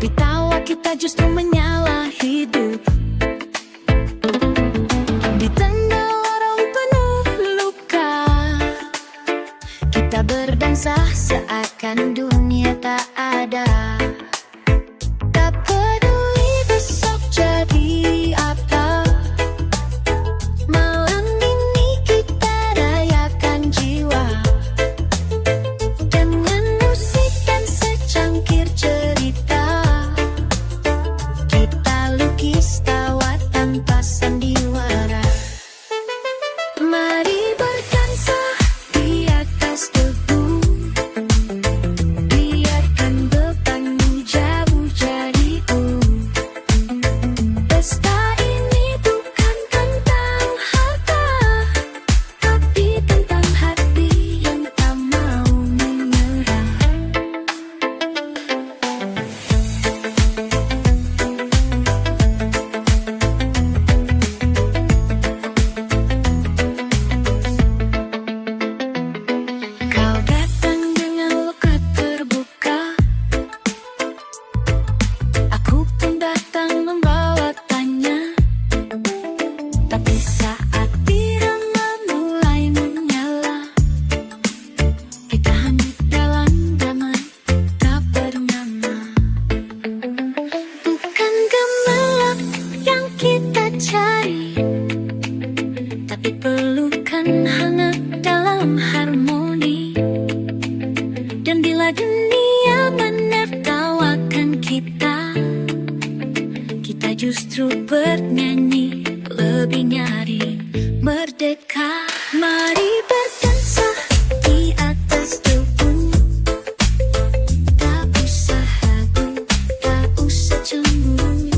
Tapi tawa kita justru menyala hidup. Di tengah lorong penuh luka, kita berdansa seakan dunia tak ada. Tak peduli besok jadi apa, malam ini kita rayakan jiwa. Dengan musik dan secangkir cerita, kita lukis tawa tanpa sandiwara. Mari berdansa di atas debu, biarkan bebanmu jauh jariku. Pesta ini bukan tentang harta, tapi tentang hati yang tak mau menyerah. Kau datang dengan logat terbuka, aku pun datang membawa tanya. Tapi saat irama mulai menyala, kita hanyut dalam damai tak bernama. Bukan gemerlap yang kita cari, tapi pelukan hangat dalam harmoni. Dan bila dunia menertawakan kita, kita justru bernyanyi lebih nyaring merdeka. Mari berdansa di atas debu, tak usah ragu, tak usah cemburu.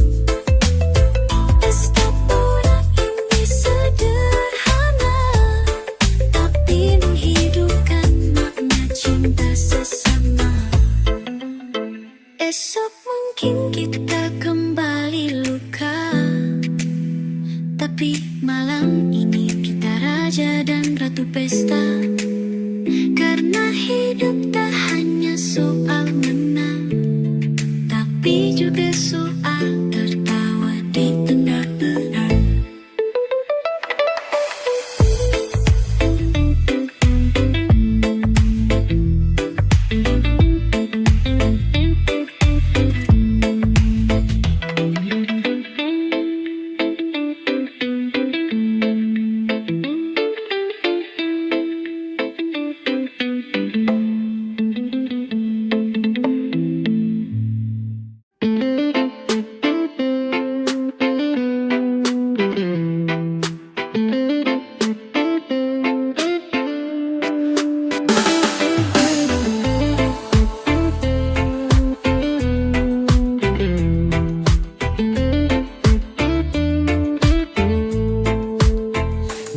Pesta pura ini sederhana, tapi menghidupkan makna cinta sesama. Esok mungkin kita kembali luka, tapi malam ini kita raja dan ratu pesta. Karena hidup tak hanya soal menang, tapi juga soal tertawa di tengah perang.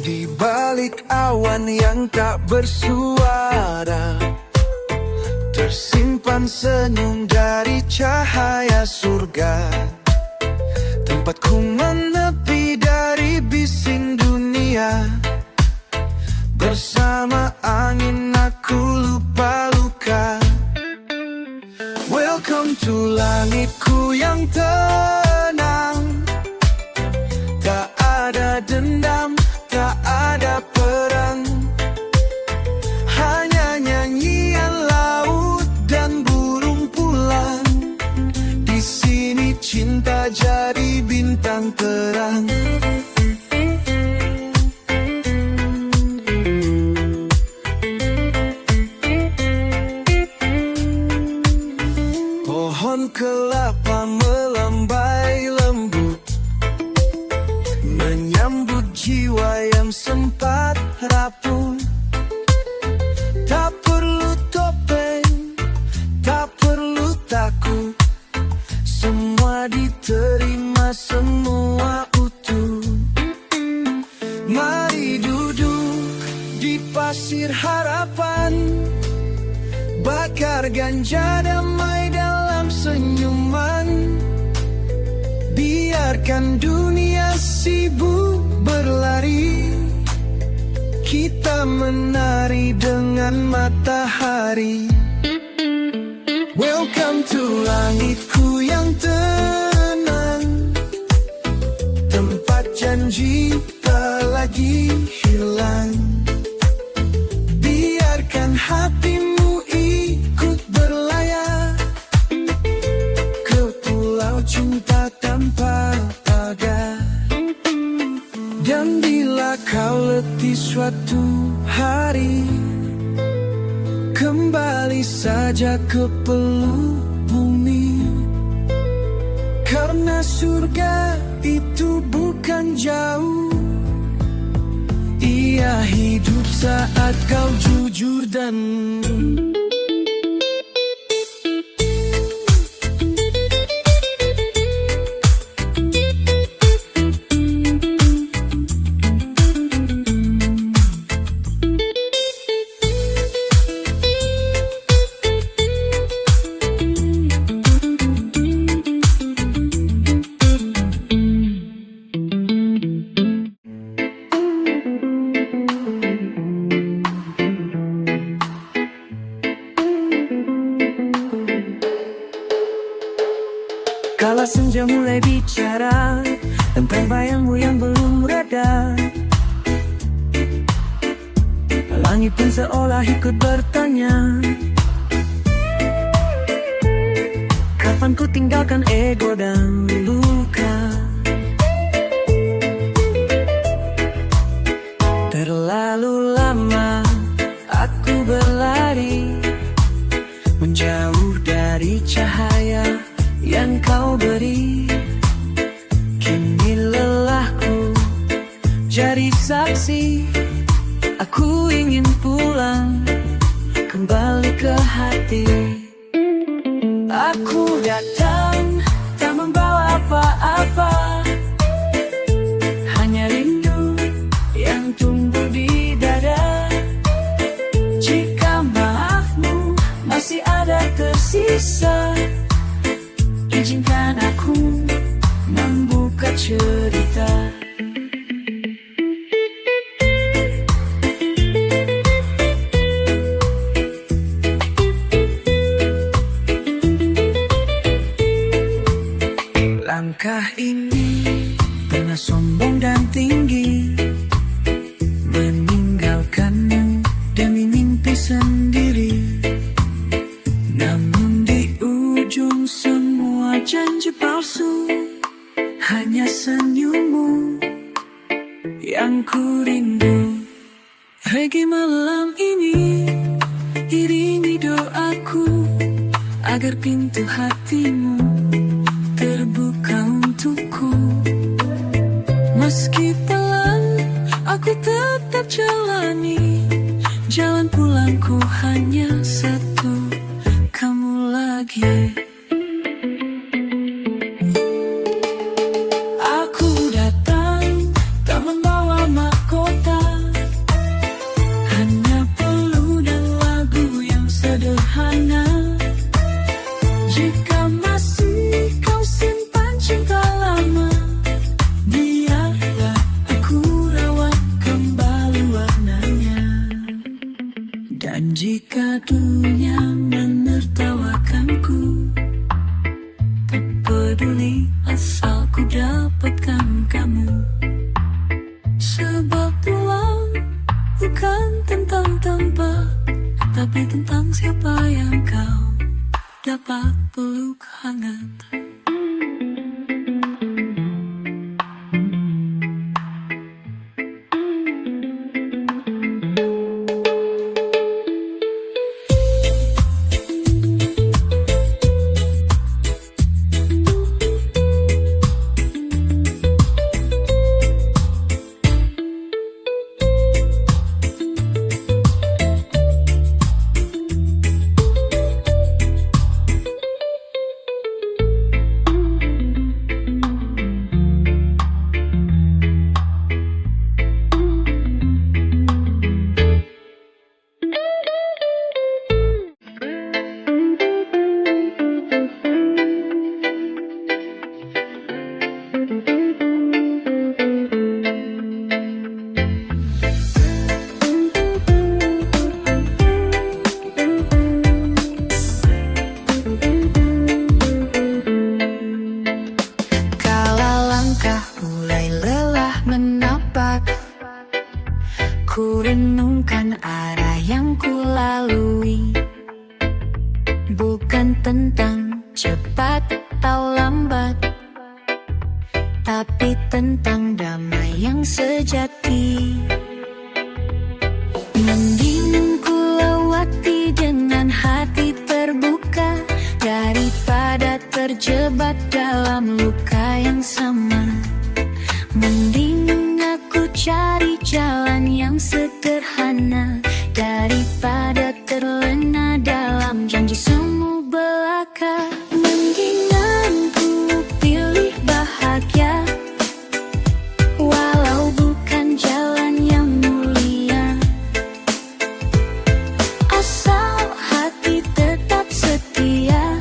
Di balik awan yang tak bersuara, tersimpan senyum dari cahaya surga. Tempatku menepi dari bising dunia, bersama angin aku lupa luka. Welcome to langitku yang tenang, tak ada dendam, tak ada perang, hanya nyanyian laut dan burung pulang. Di sini cinta jadi bintang terang. Pohon kelapa melambai lembut, menyambut jiwa yang sempat rapuh. Tak perlu topeng, tak perlu takut, semua diterima, semua utuh. Mari duduk di pasir harapan, bakar ganja damai dalam senyuman. Biarkan dunia sibuk berlari, kita menari dengan matahari. Welcome Sentuh langitku yang tenang, tempat janji tak lagi hilang. Biarkan hatimu ikut berlayar ke pulau cinta tanpa pagar. Dan bila kau letih suatu hari, kembali saja ke peluk bumi. Karena surga itu bukan jauh, ia hidup saat kau jujur dan kala senja mulai bicara tentang bayangmu yang belum reda. Langit pun seolah ikut bertanya, kapan ku tinggalkan ego dan luka. Terlalu lama aku berlari menjauh dari cahaya yang kau beri. Kini lelahku jadi saksi, aku ingin pulang kembali ke hati. Aku datang tak membawa apa-apa, hanya rindu yang tumbuh di dada. Jika maafmu masih ada tersisa, izinkan aku membuka cerita. Langkah ini pernah sombong dan tinggi, meninggalkanmu demi mimpi sendiri. Namun di ujung semua janji palsu, hanya senyummu yang ku rindu. Pagi malam ini iringi doaku agar pintu hatimu terbuka untukku. Meski pelan, aku tetap jalani jalan pulangku, hanya satu, kamu lagi. Aku datang tak membawa mahkota, hanya peluh dan lagu yang sederhana. Jika masih kau simpan cinta lama, biarlah aku rawat kembali warnanya. Dan jika dunia menertawakanku, tak peduli asal ku dapatkan kamu. Sebab pulang bukan tentang tempat, tapi tentang siapa yang kau dapat peluk hangat. cepat atau lambat, tapi tentang damai yang sejati. Mending ku lewati dengan hati terbuka daripada terjebak dalam luka yang sama. Mending aku cari jalan yang sederhana daripada terlena dalam janji semu belaka. Mendingan ku pilih bahagia walau bukan jalan yang mulia, asal hati tetap setia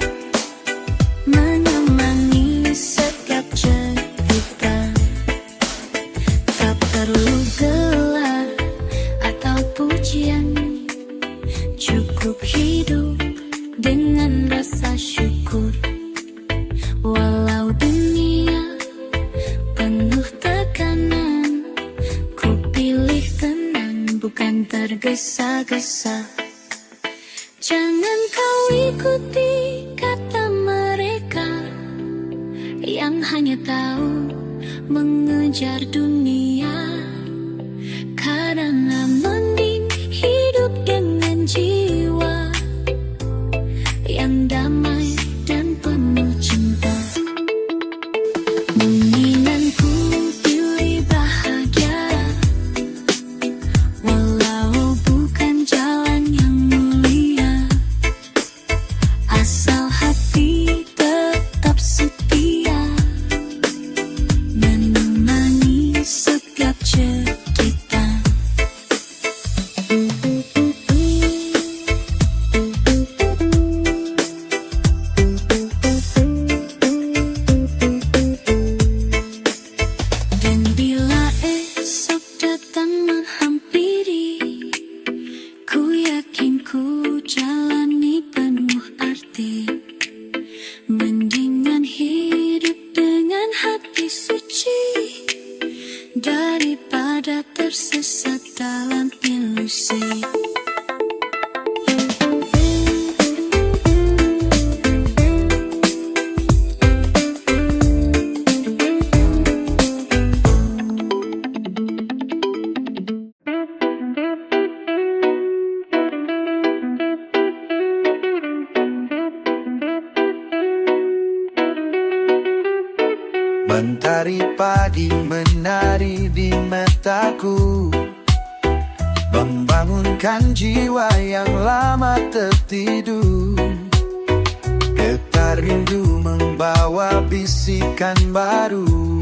menemani setiap cerita. Tak perlu gelar atau pujian, cukup hidup dengan rasa syukur. Walau dunia penuh tekanan, ku pilih tenang bukan tergesa-gesa. Jangan kau ikuti kata mereka yang hanya tahu mengejar dunia, karena mending hidup dengan jiwa yang damai dan penuh cinta. Mendingan ku pilih bahagia walau bukan jalan yang mulia, asal hati tetap setia menemani setiap cerita. Dan bila esok datang menghampiri, ku yakin ku jalani penuh arti. Mendingan hidup dengan hati suci daripada tersesat dalam ilusi. Mentari pagi menari di mataku, membangunkan jiwa yang lama tertidur. Getar rindu membawa bisikan baru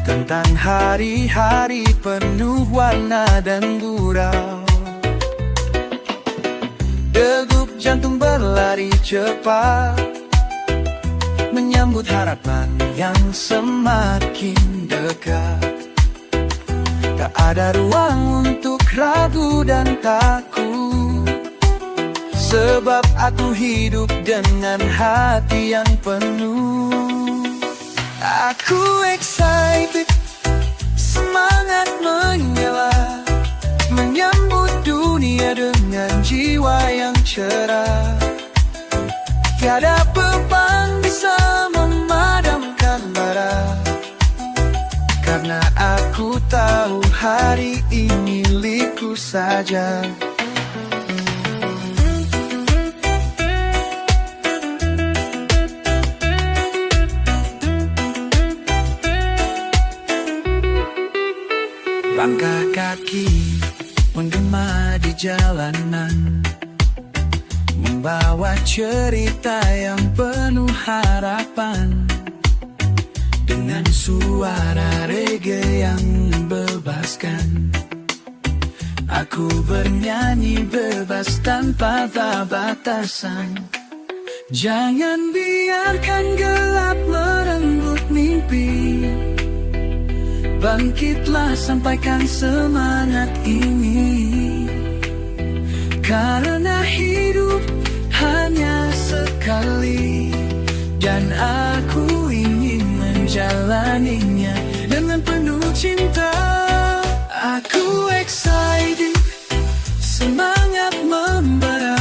tentang hari-hari penuh warna dan gurau. Degup jantung berlari cepat menyambut harapan yang semakin dekat. Tak ada ruang untuk ragu dan takut, sebab aku hidup dengan hati yang penuh. Aku excited, semangat menyala, menyambut dunia dengan jiwa yang cerah. Tiada beban bisa memadamkan bara, karena aku tahu hari ini milikku saja. Langkah kaki menggema di jalanan, membawa cerita yang penuh harapan. Dengan suara reggae yang membebaskan, aku bernyanyi bebas tanpa batasan. Jangan biarkan gelap merenggut mimpi, bangkitlah sampaikan semangat ini. Karena hidup hanya sekali, dan aku ingin menjalaninya dengan penuh cinta. Aku excited, semangat membara,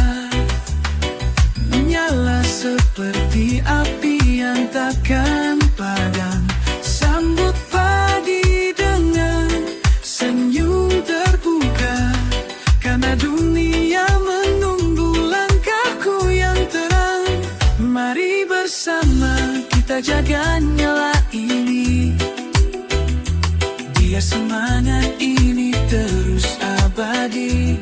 menyala seperti seperti api yang takkan padam. Sambut pagi dengan senyum terbuka, karena dunia menunggu langkahku yang terang. Mari bersama kita jaga nyala ini, biar semangat ini terus abadi.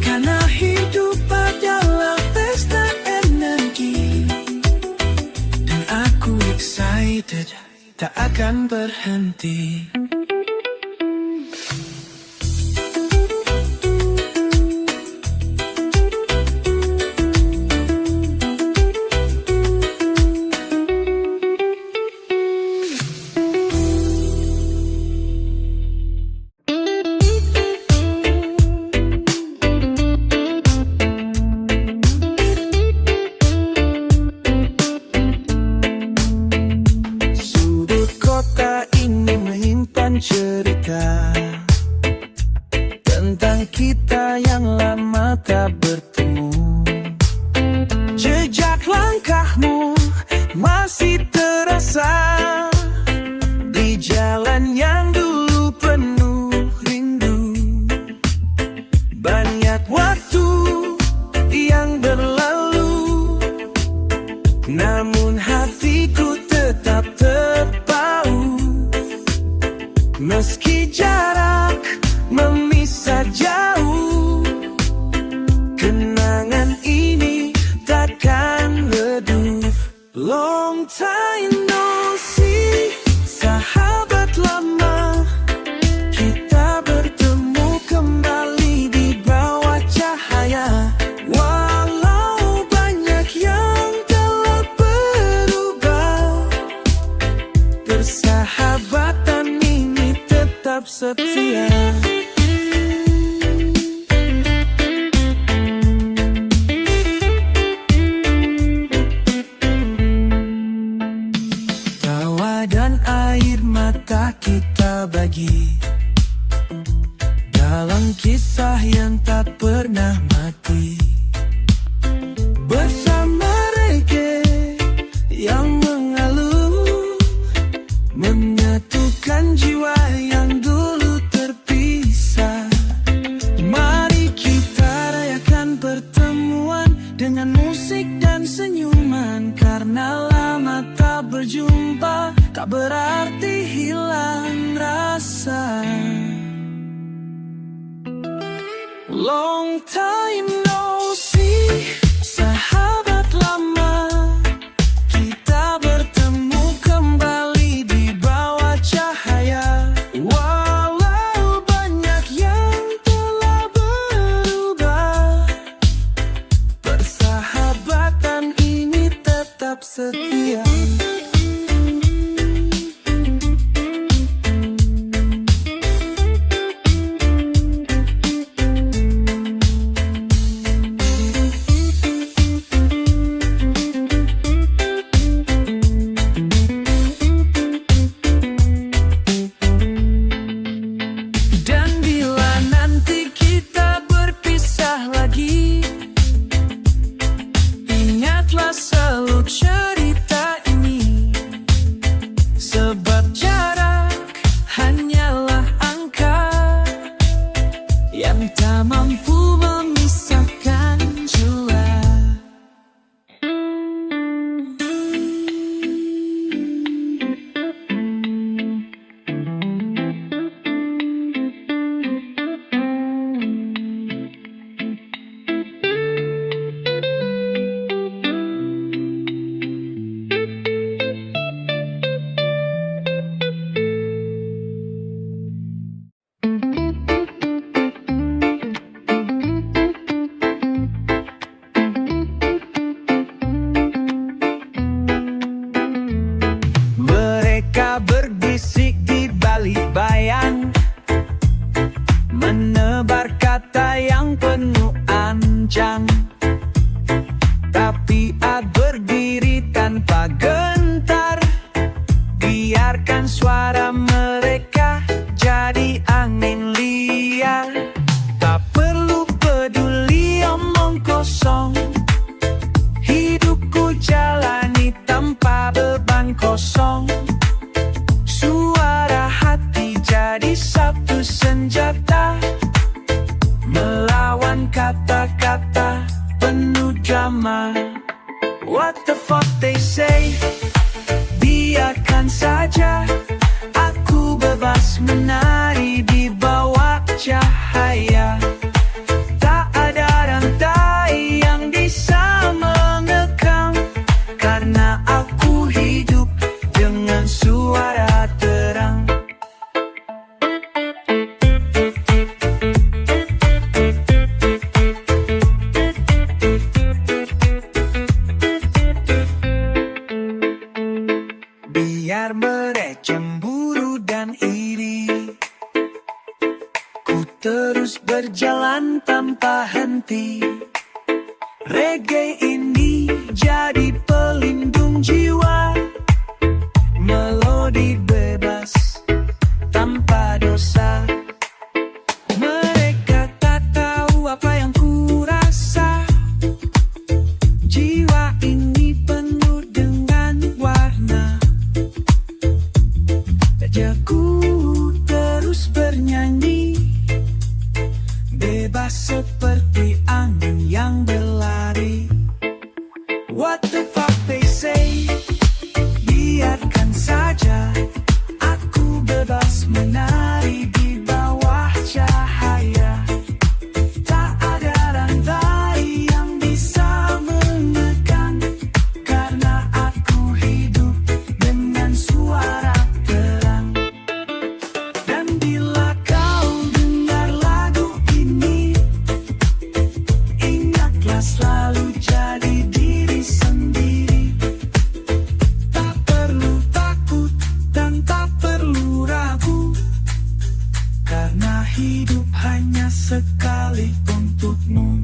Karena hidup adalah pesta energi, dan aku excited, tak akan berhenti. Cerita tentang kita yang lama tak bertemu. Jejak langkahmu masih terasa di jalan yang dulu penuh rindu. Banyak waktu yang berlalu, namun hatiku tetap terpaut. Meski jarak memisah jauh, kenangan ini takkan redup. Long time no see, sahabat lama, kita bertemu kembali di bawah cahaya. Walau banyak yang telah berubah, persahabatan tetap setia. Tawa dan air mata kita bagi dalam kisah yang tak pernah mati. Bersama reggae yang mengalir, menyatukan jiwa yang dulu terpisah. Mari kita rayakan pertemuan dengan musik dan senyuman, karena lama tak berjumpa tak berarti hilang rasa. Long time no see, sahabat lama, kita bertemu kembali di bawah cahaya. Walau banyak yang telah berubah, persahabatan ini tetap setia. Selalu cerita ini, kosong. Suara hati jadi satu senjata, melawan kata-kata penuh drama. What the fuck they say? Biarkan saja, aku bebas menari di bawah cahaya. Tak ada rantai yang bisa mengekang, karena aku hidup dengan suara terang. Biar mereka cemburu dan iri, ku terus berjalan tanpa henti. Reggae ini jadi pelindung jiwa, melodi bebas tanpa dosa. Mereka tak tahu apa yang ku rasa. Jiwa ini penuh dengan warna. Wajahku terus bernyanyi, bebas seperti angin yang berlari. What the fuck they say? Biarkan saja, aku bebas menari di bawah cahaya. Tak ada rantai yang bisa menekan, karena aku hidup dengan suara terang. Dan bila kau dengar lagu ini, ingatlah selalu jadi diri sendiri. Tak perlu takut dan tak perlu ragu, karena hidup hanya sekali untukmu.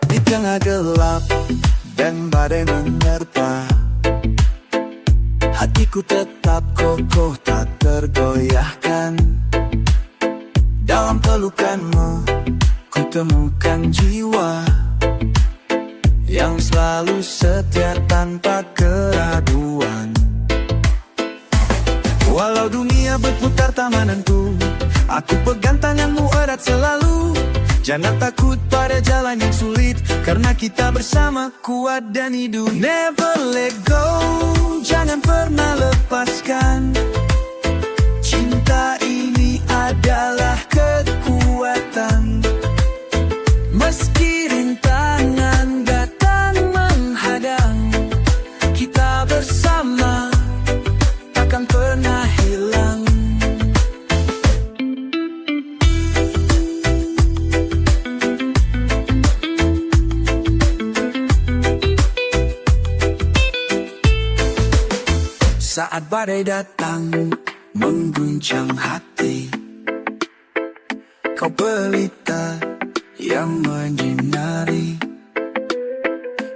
Di tengah gelap dan badai menerpa, hatiku tetap kokoh tak tergoyahkan. Dalam pelukanmu ku temukan jiwa yang selalu setia tanpa keraguan. Walau dunia berputar tak menentu, aku pegang tanganmu erat selalu. Jangan takut pada jalan yang sulit, karena kita bersama kuat dan hidup. Never let go, jangan pernah lepaskan. Cinta ini adalah kekuatan. Meski rintangan datang menghadang, kita bersama takkan pernah hilang. Saat badai datang mengguncang hati, kau pelita yang menyinari.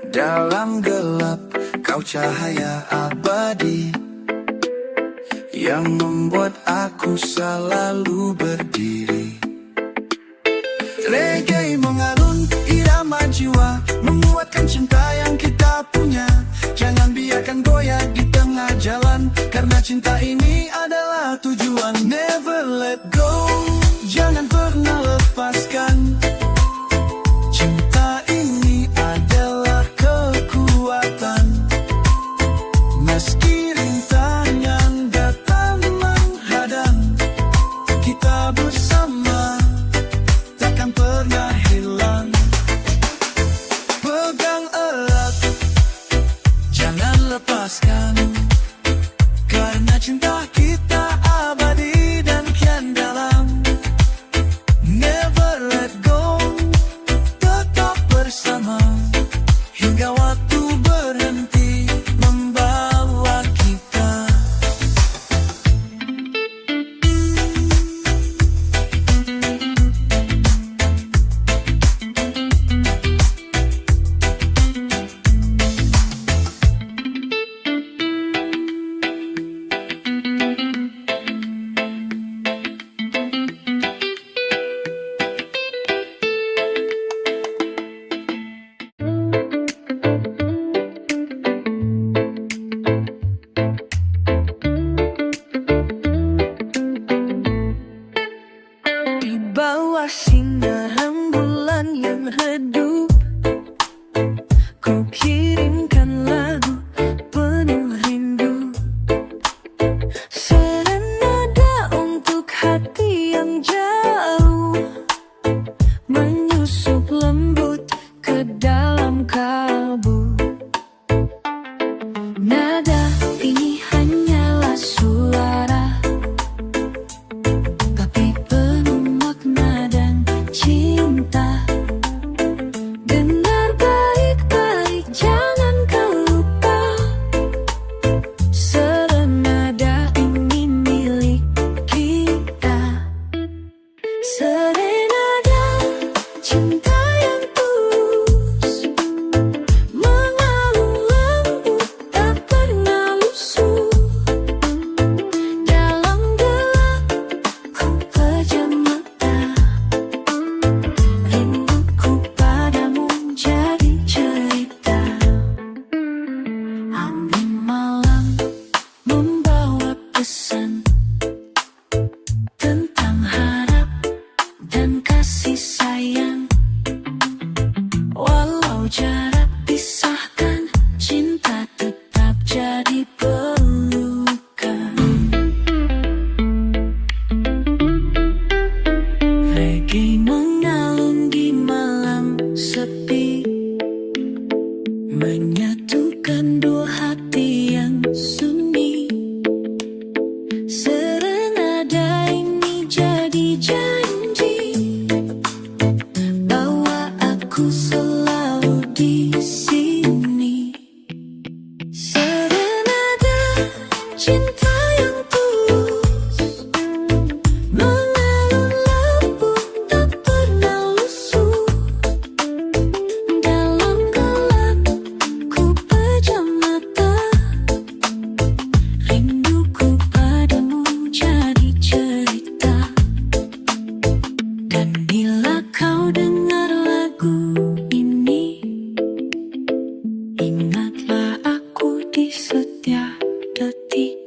Dalam gelap kau cahaya abadi, yang membuat aku selalu berdiri. Reggae mengalun irama jiwa, menguatkan cinta yang kita punya. Jangan biarkan goyah di tengah jalan, karena cinta ini adalah tujuan. Never let go, jangan pernah lepaskan. Cinta ini adalah kekuatan. Meski rintangan datang menghadang, kita bersama takkan pernah hilang. Pegang erat, jangan lepaskan, karena cinta kita pesan tentang harap dan kasih sayang. Walau jarak pisahkan, cinta tetap jadi pelukan. Reggae mengalun di malam sepi, menyatukan dua hati yang sunyi. Serenada ini jadi janji bahwa aku selalu di sini. Serenada cinta yang tulus, mengalun lembut tak pernah lusuh. Dalam gelap ku pejam mata, rinduku padamu jadi cerita. Dan bila kau dengar lagu ini, ingatlah aku di setiap detik.